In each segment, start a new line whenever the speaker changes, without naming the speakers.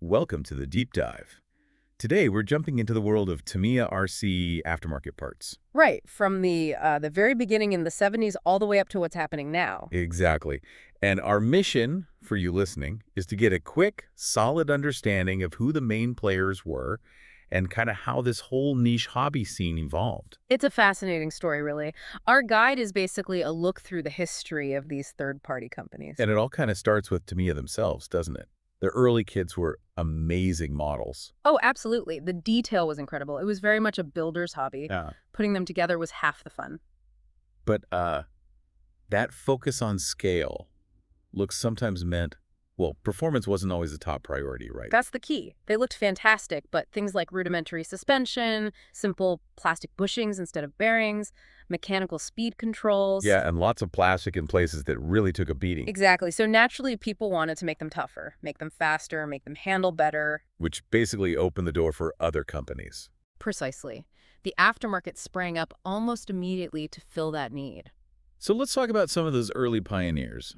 Welcome to the deep dive. Today we're jumping into the world of Tamiya RC aftermarket parts.
Right, from the very beginning in the 70s all the way up to what's happening now.
Exactly. And our mission for you listening is to get a quick, solid understanding of who the main players were and kind of how this whole niche hobby scene evolved.
It's a fascinating story, really. Our guide is basically a look through the history of these third-party companies.
And it all kind of starts with Tamiya themselves, doesn't it? The early kits were amazing models.
Oh, absolutely. The detail was incredible. It was very much a builder's hobby.
Yeah.
Putting them together was half the fun.
But that focus on scale looks sometimes meant, well, performance wasn't always a top priority, right?
That's the key. They looked fantastic, but things like rudimentary suspension, simple plastic bushings instead of bearings, mechanical speed controls.
Yeah, and lots of plastic in places that really took a beating.
Exactly. So naturally, people wanted to make them tougher, make them faster, make them handle better.
Which basically opened the door for other companies.
Precisely. The aftermarket sprang up almost immediately to fill that need.
So let's talk about some of those early pioneers.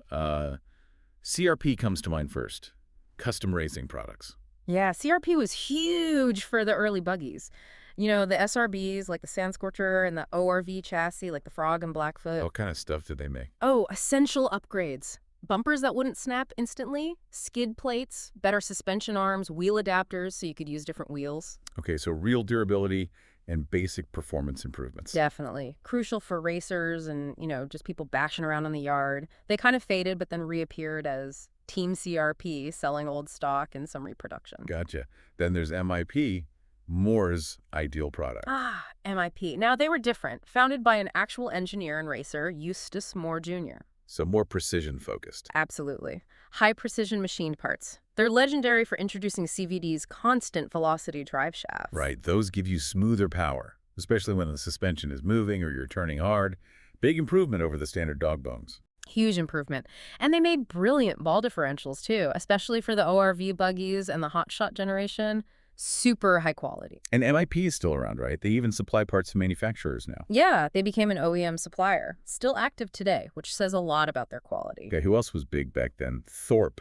CRP comes to mind first. Custom racing products.
Yeah, CRP was huge for the early buggies. You know, the SRBs, like the Sandscorcher, and the ORV chassis, like the Frog and Blackfoot.
What kind of stuff did they make?
Oh, essential upgrades. Bumpers that wouldn't snap instantly, skid plates, better suspension arms, wheel adapters so you could use different wheels.
Okay, so real durability and basic performance improvements.
Definitely. Crucial for racers and, just people bashing around in the yard. They kind of faded, but then reappeared as Team CRP, selling old stock and some reproduction.
Gotcha. Then there's MIP, Moore's ideal product.
Ah, MIP. Now, they were different. Founded by an actual engineer and racer, Eustace Moore Jr.
So more precision-focused.
Absolutely. High-precision machined parts. They're legendary for introducing CVD's constant velocity drive shafts.
Right, those give you smoother power, especially when the suspension is moving or you're turning hard. Big improvement over the standard dog bones.
Huge improvement. And they made brilliant ball differentials, too, especially for the ORV buggies and the hotshot generation. Super high quality.
And MIP is still around, right? They even supply parts to manufacturers now.
Yeah, they became an OEM supplier. Still active today, which says a lot about their quality.
Okay, who else was big back then? Thorpe.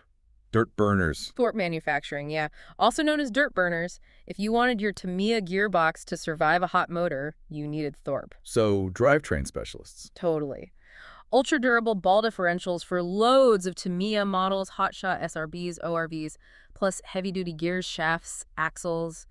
Dirt burners.
Thorpe Manufacturing, yeah. Also known as dirt burners. If you wanted your Tamiya gearbox to survive a hot motor, you needed Thorpe.
So drivetrain specialists.
Totally. Ultra-durable ball differentials for loads of Tamiya models, hotshot SRBs, ORVs, plus heavy-duty gears, shafts, axles,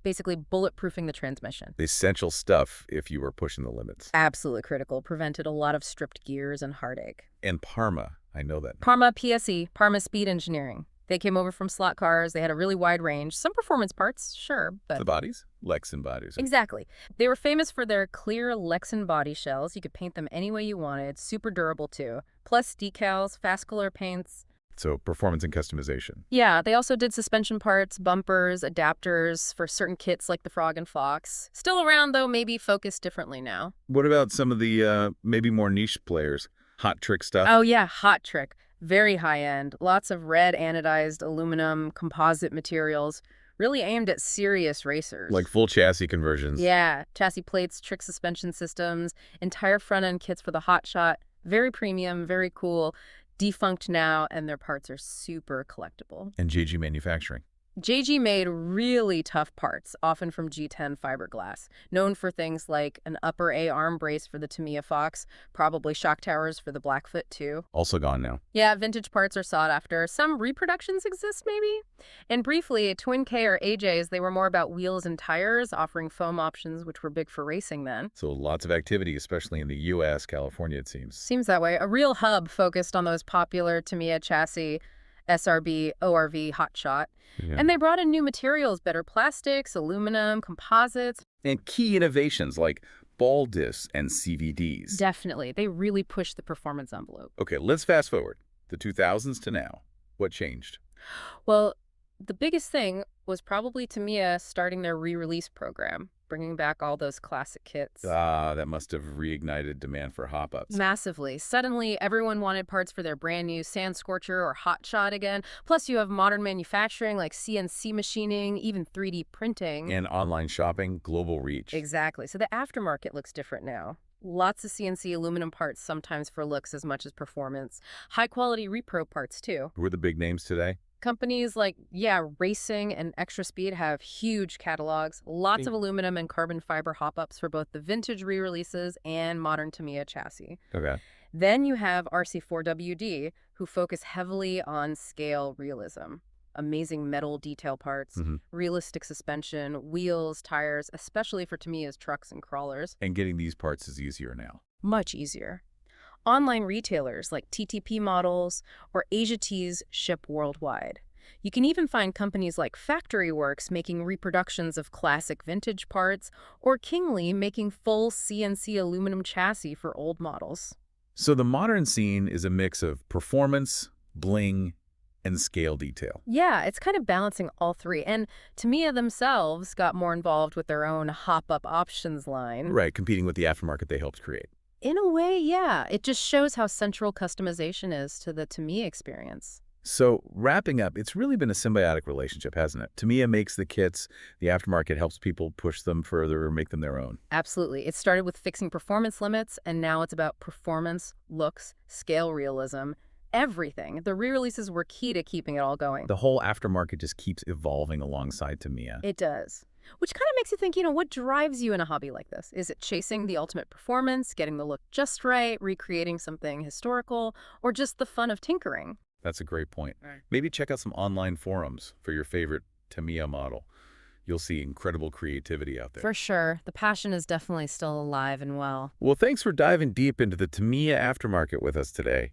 basically bulletproofing the transmission.
Essential stuff if you were pushing the limits.
Absolutely critical. Prevented a lot of stripped gears and heartache.
And Parma, I know that.
Parma PSE, Parma Speed Engineering. They came over from slot cars. They had a really wide range. Some performance parts, sure, but...
The bodies? Lexan bodies.
Exactly. They were famous for their clear Lexan body shells. You could paint them any way you wanted. Super durable, too. Plus decals, fast color paints.
So performance and customization.
Yeah, they also did suspension parts, bumpers, adapters for certain kits like the Frog and Fox. Still around, though, maybe focused differently now.
What about some of the maybe more niche players? Hot trick stuff?
Oh, yeah, Hot Trick. Very high-end. Lots of red anodized aluminum composite materials. Really aimed at serious racers.
Like full chassis conversions.
Yeah, chassis plates, trick suspension systems, entire front-end kits for the hotshot. Very premium, very cool. Defunct now, and their parts are super collectible.
And JG Manufacturing.
JG made really tough parts, often from G10 fiberglass, known for things like an upper A arm brace for the Tamiya Fox, probably shock towers for the Blackfoot too.
Also gone now.
Yeah, vintage parts are sought after. Some reproductions exist, maybe? And briefly, Twin K or AJs, they were more about wheels and tires, offering foam options, which were big for racing then.
So lots of activity, especially in the U.S., California, it seems.
Seems that way. A real hub focused on those popular Tamiya chassis, SRB, ORV, hotshot.
Yeah.
And they brought in new materials, better plastics, aluminum, composites.
And key innovations like ball discs and CVDs.
Definitely. They really pushed the performance envelope.
Okay, let's fast forward. The 2000s to now. What changed?
Well, the biggest thing was probably Tamiya starting their re-release program, bringing back all those classic kits.
That must have reignited demand for hop-ups.
Massively. Suddenly, everyone wanted parts for their brand new Sandscorcher or Hotshot again. Plus, you have modern manufacturing like CNC machining, even 3D printing.
And online shopping, global reach.
Exactly. So the aftermarket looks different now. Lots of CNC aluminum parts, sometimes for looks as much as performance. High-quality repro parts, too.
Who are the big names today?
Companies like, yeah, Racing and Xtra Speed have huge catalogs, lots of aluminum and carbon fiber hop-ups for both the vintage re-releases and modern Tamiya chassis.
Okay.
Then you have RC4WD, who focus heavily on scale realism. Amazing metal detail parts,
Hmm.
realistic suspension, wheels, tires, especially for Tamiya's trucks and crawlers.
And getting these parts is easier now.
Much easier. Online retailers like TTP Models or Asia Tees ship worldwide. You can even find companies like Factory Works making reproductions of classic vintage parts, or Kingley making full CNC aluminum chassis for old models.
So the modern scene is a mix of performance, bling, and scale detail.
Yeah, it's kind of balancing all three. And Tamiya themselves got more involved with their own hop-up options line.
Right, competing with the aftermarket they helped create.
In a way, yeah, it just shows how central customization is to the Tamiya experience.
So wrapping up, it's really been a symbiotic relationship, hasn't it? Tamiya makes the kits, the aftermarket helps people push them further or make them their own.
Absolutely. It started with fixing performance limits, and now it's about performance, looks, scale realism, everything. The re-releases were key to keeping it all going.
The whole aftermarket just keeps evolving alongside Tamiya.
It does. Which kind of makes you think, what drives you in a hobby like this? Is it chasing the ultimate performance, getting the look just right, recreating something historical, or just the fun of tinkering?
That's a great point.
Right.
Maybe check out some online forums for your favorite Tamiya model. You'll see incredible creativity out there.
For sure. The passion is definitely still alive and well.
Well, thanks for diving deep into the Tamiya aftermarket with us today.